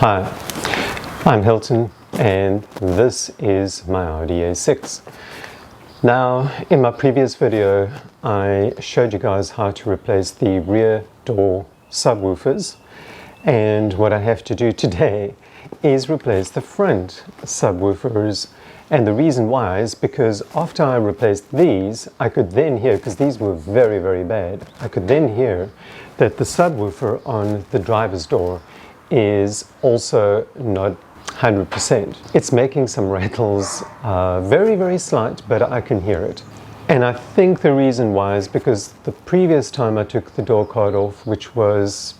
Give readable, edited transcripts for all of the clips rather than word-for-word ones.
Hi, I'm Hilton and this is my Audi A6. Now, in my previous video I showed you guys how to replace the rear door subwoofers, and what I have to do today is replace the front subwoofers. And the reason why is because after I replaced these, I could then hear, because these were very, very bad, I could then hear that the subwoofer on the driver's door is also not 100%. It's making some rattles, very, very slight, but I can hear it. And I think the reason why is because the previous time I took the door card off, which was,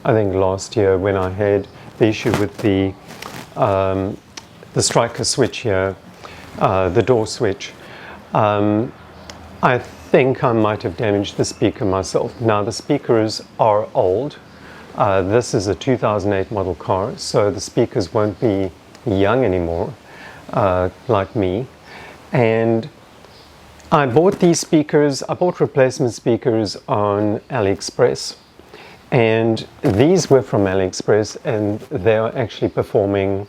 I think, last year, when I had the issue with the striker switch here, the door switch, I think I might have damaged the speaker myself. Now, the speakers are old. This is a 2008 model car, so the speakers won't be young anymore, like me. And I bought these speakers, I bought replacement speakers on AliExpress. And these were from AliExpress, and they are actually performing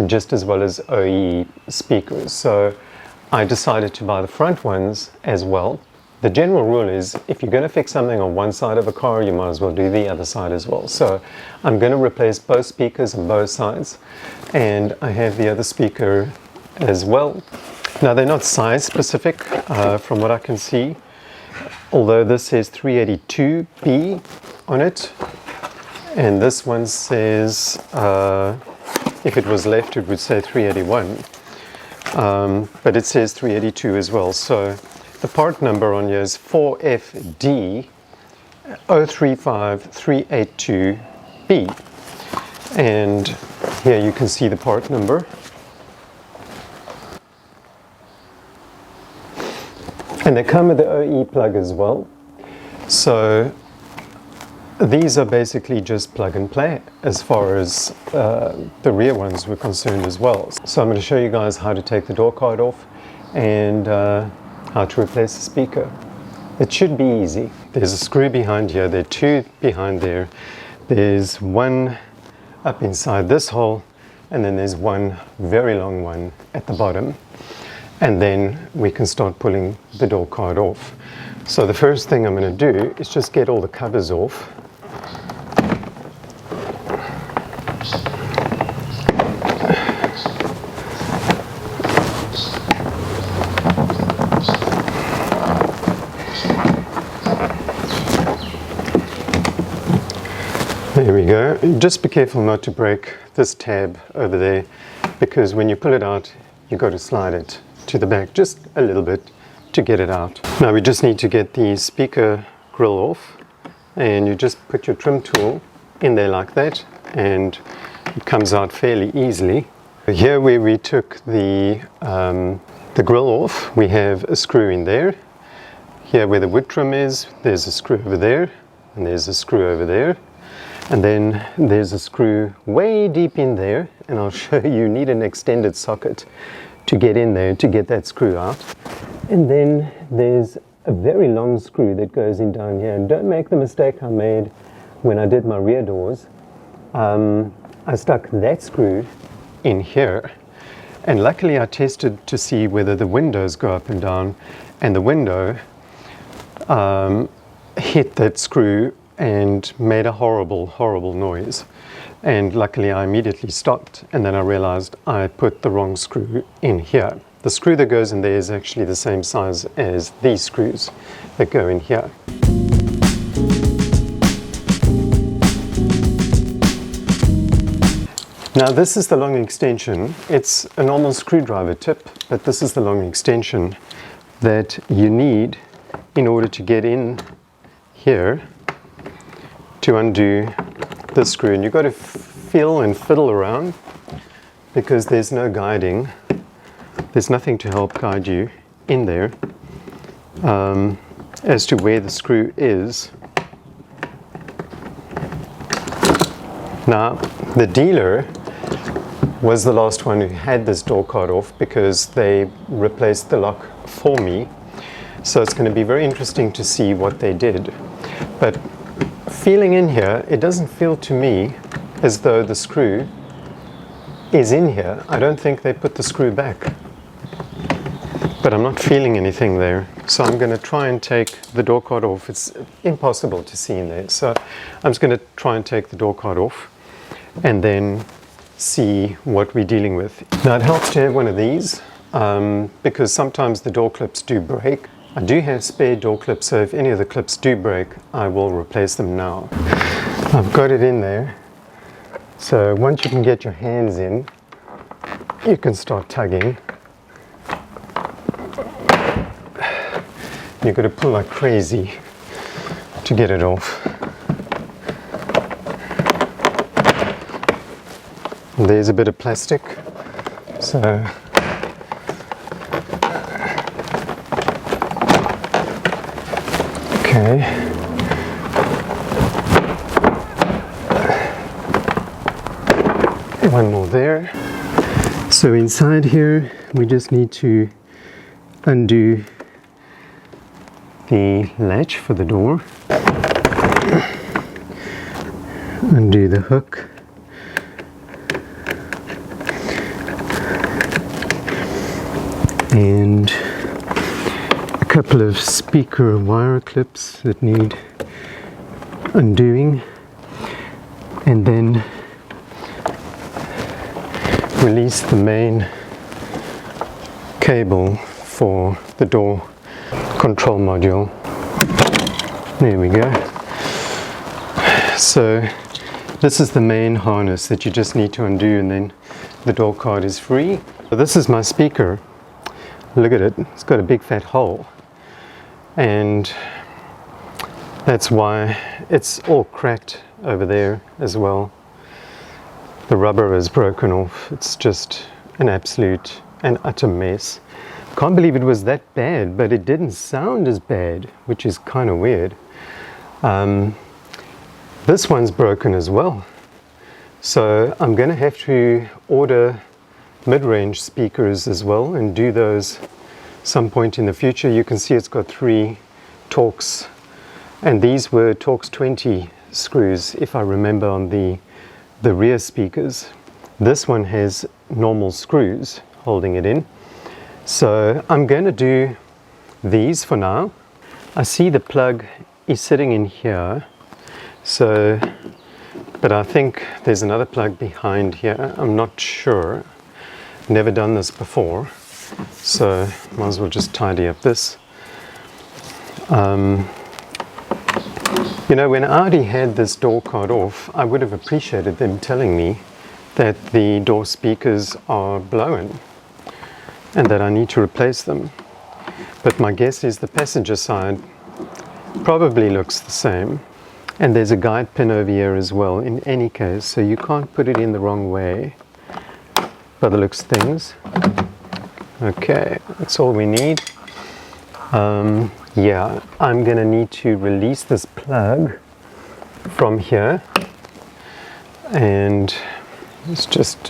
just as well as OE speakers. So I decided to buy the front ones as well. The general rule is, if you're going to fix something on one side of a car, you might as well do the other side as well. So I'm going to replace both speakers on both sides, and I have the other speaker as well. Now, they're not size specific from what I can see, although this says 382B on it, and this one says, if it was left it would say 381, but it says 382 as well. So the part number on here is 4FD 035382B, and here you can see the part number. And they come with the OE plug as well. So these are basically just plug and play as far as the rear ones were concerned as well. So I'm going to show you guys how to take the door card off and how to replace the speaker. It should be easy. There's a screw behind here, there are two behind there. There's one up inside this hole, and then there's one very long one at the bottom. And then we can start pulling the door card off. So the first thing I'm going to do is just get all the covers off. There we go. Just be careful not to break this tab over there, because when you pull it out, you've got to slide it to the back just a little bit to get it out. Now we just need to get the speaker grill off, and you just put your trim tool in there like that, and it comes out fairly easily. Here where we took the grill off, we have a screw in there. Here where the wood trim is, there's a screw over there, and there's a screw over there. And then there's a screw way deep in there, and I'll show you need an extended socket to get in there to get that screw out. And then there's a very long screw that goes in down here. And don't make the mistake I made when I did my rear doors. I stuck that screw in here, and luckily I tested to see whether the windows go up and down, and the window hit that screw and made a horrible, horrible noise. And luckily I immediately stopped, and then I realized I put the wrong screw in here. The screw that goes in there is actually the same size as these screws that go in here. Now this is the long extension. It's a normal screwdriver tip, but this is the long extension that you need in order to get in here to undo the screw. And you've got to feel and fiddle around, because there's no guiding. There's nothing to help guide you in there as to where the screw is. Now, the dealer was the last one who had this door card off, because they replaced the lock for me. So it's going to be very interesting to see what they did. But feeling in here, it doesn't feel to me as though the screw is in here. I don't think they put the screw back, but I'm not feeling anything there. So I'm going to try and take the door card off. It's impossible to see in there. So I'm just going to try and take the door card off and then see what we're dealing with. Now it helps to have one of these because sometimes the door clips do break. I do have spare door clips, so if any of the clips do break, I will replace them now. I've got it in there. So once you can get your hands in, you can start tugging. You've got to pull like crazy to get it off. And there's a bit of plastic. So okay. One more there. So inside here, we just need to undo the latch for the door, undo the hook, and a couple of speaker wire clips that need undoing, and then release the main cable for the door control module. There we go. So this is the main harness that you just need to undo, and then the door card is free. So this is my speaker. Look at it, it's got a big fat hole, and that's why it's all cracked over there as well. The rubber is broken off. It's just an absolute and utter mess. Can't believe it was that bad, but it didn't sound as bad, which is kind of weird. This one's broken as well. So I'm going to have to order mid-range speakers as well and do those some point in the future. You can see it's got 3 Torx, and these were Torx 20 screws, if I remember, on the rear speakers. This one has normal screws holding it in. So I'm going to do these for now. I see the plug is sitting in here, so, but I think there's another plug behind here. I'm not sure. Never done this before, so might as well just tidy up this. You know, when Audi had this door card off, I would have appreciated them telling me that the door speakers are blown and that I need to replace them. But my guess is the passenger side probably looks the same. And there's a guide pin over here as well in any case, so you can't put it in the wrong way by the looks of things. Okay, that's all we need. Yeah, I'm going to need to release this plug from here, and let's just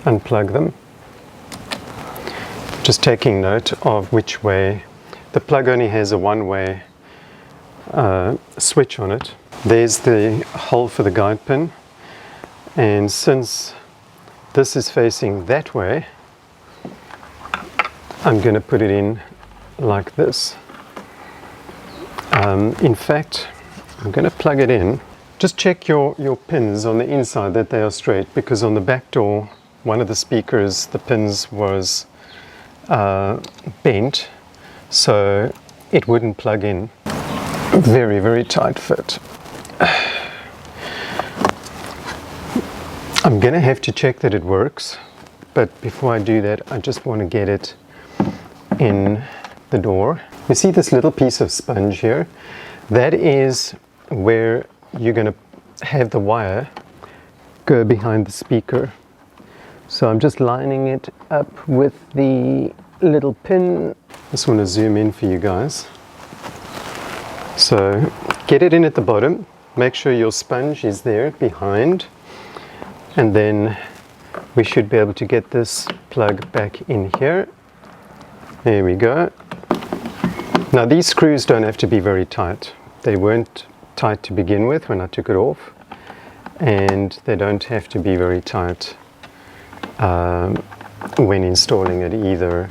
unplug them. Just taking note of which way. The plug only has a one-way switch on it. There's the hole for the guide pin, and since this is facing that way, I'm going to put it in like this. In fact, I'm going to plug it in. Just check your pins on the inside that they are straight, because on the back door, one of the speakers, the pins was bent, so it wouldn't plug in. Very, very tight fit. I'm going to have to check that it works, but before I do that, I just want to get it in the door. You see this little piece of sponge here? That is where you're going to have the wire go behind the speaker. So I'm just lining it up with the little pin. Just want to zoom in for you guys. So get it in at the bottom, make sure your sponge is there behind, and then we should be able to get this plug back in here. There we go. Now these screws don't have to be very tight. They weren't tight to begin with when I took it off, and they don't have to be very tight when installing it either.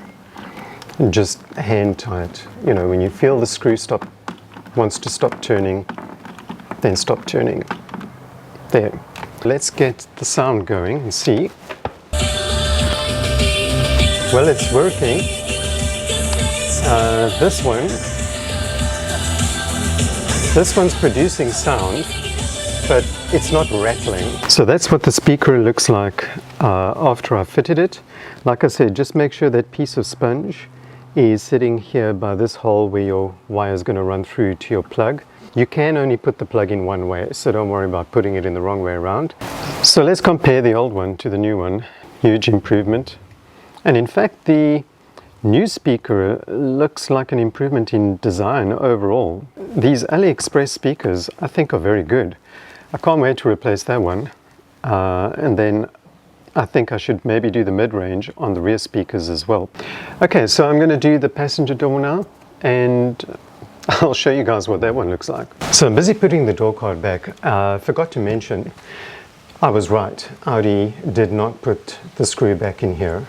Just hand tight. You know, when you feel the screw wants to stop turning, then stop turning. There. Let's get the sound going and see. Well, it's working. This one's producing sound, but it's not rattling. So that's what the speaker looks like after I fitted it. Like I said, just make sure that piece of sponge is sitting here by this hole where your wire is going to run through to your plug. You can only put the plug in one way, so don't worry about putting it in the wrong way around. So let's compare the old one to the new one. Huge improvement. And in fact, the new speaker looks like an improvement in design overall. These AliExpress speakers I think are very good. I can't wait to replace that one. And then I think I should maybe do the mid-range on the rear speakers as well. Okay, so I'm going to do the passenger door now, and I'll show you guys what that one looks like. So I'm busy putting the door card back. I forgot to mention, I was right. Audi did not put the screw back in here.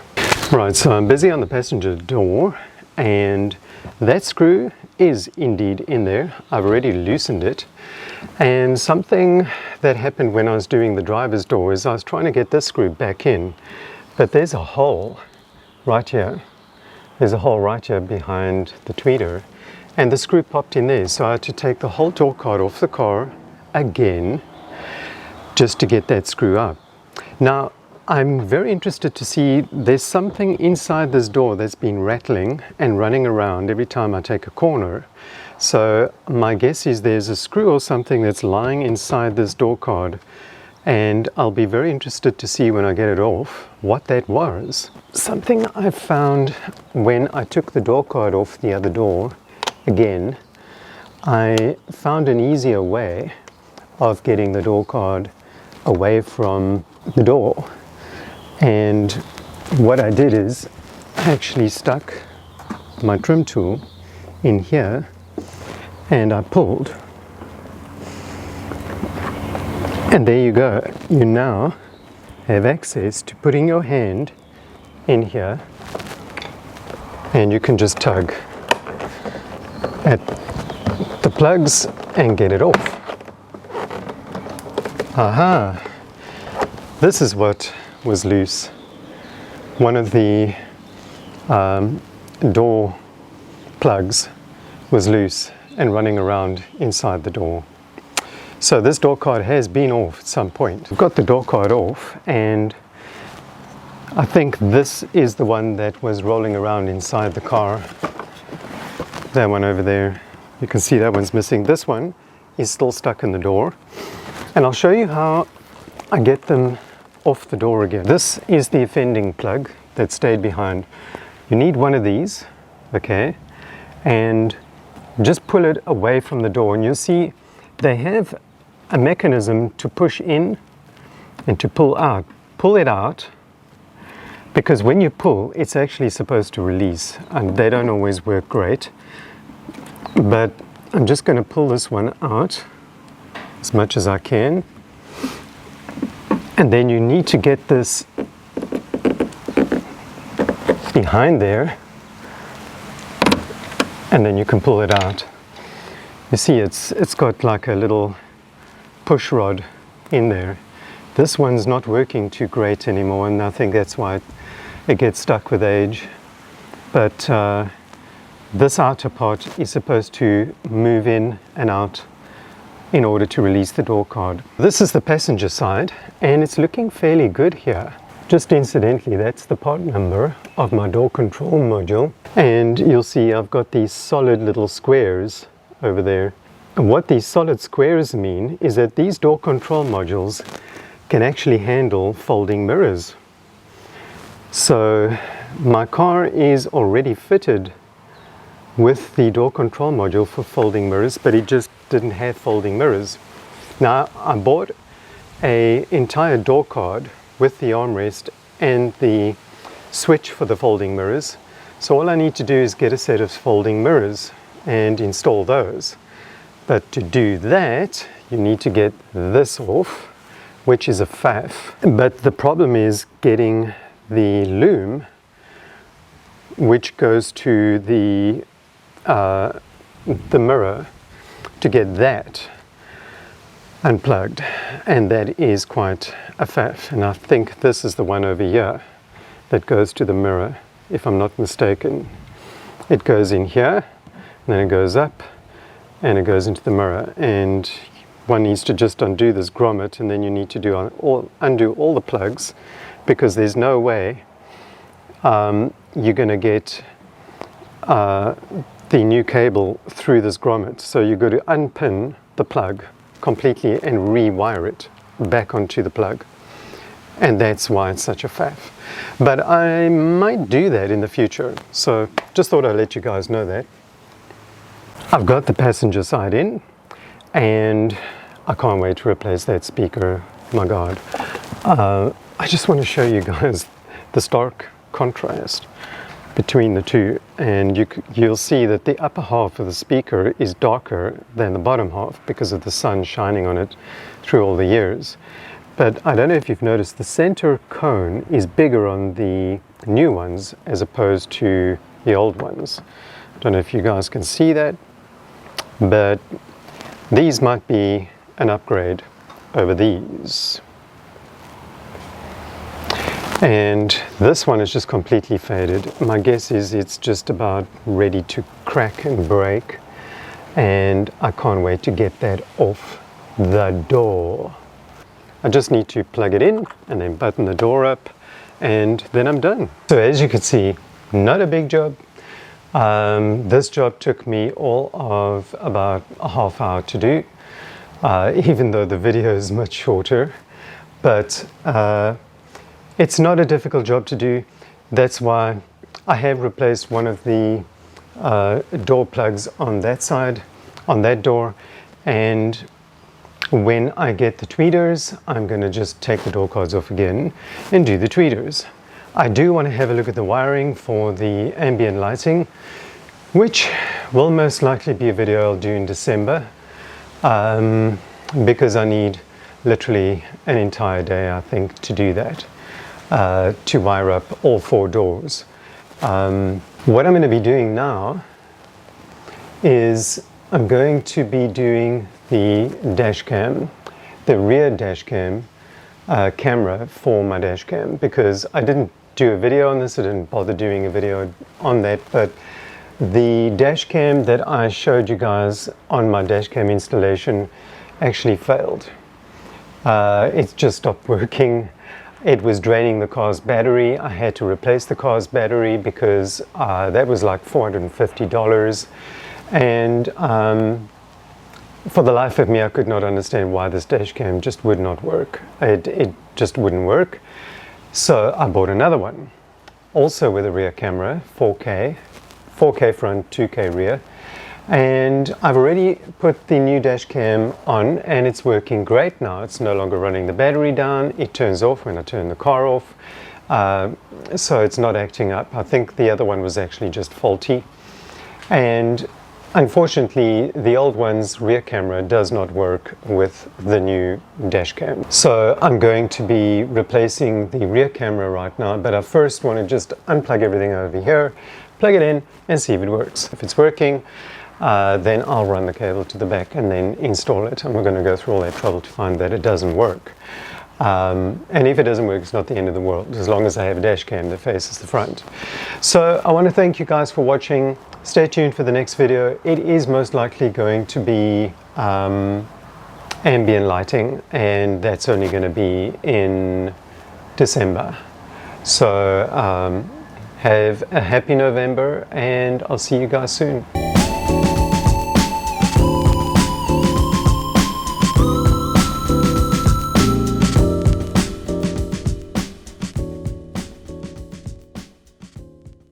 Right, so I'm busy on the passenger door, and that screw is indeed in there. I've already loosened it. And something that happened when I was doing the driver's door is I was trying to get this screw back in, but there's a hole right here. There's a hole right here behind the tweeter, and the screw popped in there. So I had to take the whole door card off the car again just to get that screw up. Now, I'm very interested to see, there's something inside this door that's been rattling and running around every time I take a corner. So my guess is there's a screw or something that's lying inside this door card, and I'll be very interested to see when I get it off what that was. Something I found when I took the door card off the other door again, I found an easier way of getting the door card away from the door. And what I did is I actually stuck my trim tool in here, and I pulled, and there you go. You now have access to putting your hand in here, and you can just tug at the plugs and get it off. Aha! This is what was loose. One of the door plugs was loose and running around inside the door. So this door card has been off at some point. I've got the door card off, and I think this is the one that was rolling around inside the car. That one over there, you can see that one's missing. This one is still stuck in the door, and I'll show you how I get them off the door again. This is the offending plug that stayed behind. You need one of these, okay, and just pull it away from the door, and you'll see they have a mechanism to push in and to pull out. Pull it out, because when you pull, it's actually supposed to release, and they don't always work great. But I'm just going to pull this one out as much as I can, and then you need to get this behind there, and then you can pull it out. You see it's got like a little push rod in there. This one's not working too great anymore, and I think that's why it gets stuck with age. But this outer part is supposed to move in and out in order to release the door card. This is the passenger side, and it's looking fairly good here. Just incidentally, that's the part number of my door control module, and you'll see I've got these solid little squares over there. And what these solid squares mean is that these door control modules can actually handle folding mirrors. So my car is already fitted with the door control module for folding mirrors, but it just didn't have folding mirrors. Now I bought an entire door card with the armrest and the switch for the folding mirrors. So all I need to do is get a set of folding mirrors and install those. But to do that, you need to get this off, which is a faff. But the problem is getting the loom, which goes to the mirror, to get that unplugged, and that is quite a faff. And I think this is the one over here that goes to the mirror, if I'm not mistaken. It goes in here, and then it goes up, and it goes into the mirror, and one needs to just undo this grommet, and then you need to undo all the plugs, because there's no way you're going to get the new cable through this grommet. So you've got to unpin the plug completely and rewire it back onto the plug, and that's why it's such a faff. But I might do that in the future, so just thought I'd let you guys know that. I've got the passenger side in, and I can't wait to replace that speaker. My God. I just want to show you guys the stark contrast between the two, and you'll see that the upper half of the speaker is darker than the bottom half because of the sun shining on it through all the years. But I don't know if you've noticed, the center cone is bigger on the new ones as opposed to the old ones. I don't know if you guys can see that, but these might be an upgrade over these. And this one is just completely faded. My guess is it's just about ready to crack and break, and I can't wait to get that off the door. I just need to plug it in and then button the door up, and then I'm done. So as you can see, not a big job. This job took me all of about a half hour to do, even though the video is much shorter. But it's not a difficult job to do. That's why I have replaced one of the door plugs on that side, on that door, and when I get the tweeters, I'm going to just take the door cards off again and do the tweeters. I do want to have a look at the wiring for the ambient lighting, which will most likely be a video I'll do in December, because I need literally an entire day, I think, to do that, to wire up all 4 doors. What I'm going to be doing now is I'm going to be doing the dash cam, the rear dash cam camera for my dash cam, because I didn't do a video on this, I didn't bother doing a video on that, but the dash cam that I showed you guys on my dash cam installation actually failed. It just stopped working. It was draining the car's battery. I had to replace the car's battery because that was like $450, and for the life of me, I could not understand why this dash cam just would not work. It just wouldn't work. So I bought another one, also with a rear camera, 4K front, 2K rear. And I've already put the new dash cam on, and it's working great now. It's no longer running the battery down. It turns off when I turn the car off. So it's not acting up. I think the other one was actually just faulty. And unfortunately, the old one's rear camera does not work with the new dash cam. So I'm going to be replacing the rear camera right now, but I first want to just unplug everything over here, plug it in, and see if it works. If it's working, then I'll run the cable to the back and then install it. And we're going to go through all that trouble to find that it doesn't work. And if it doesn't work, it's not the end of the world, as long as I have a dash cam that faces the front. So I want to thank you guys for watching. Stay tuned for the next video. It is most likely going to be ambient lighting, and that's only going to be in December. So have a happy November, and I'll see you guys soon.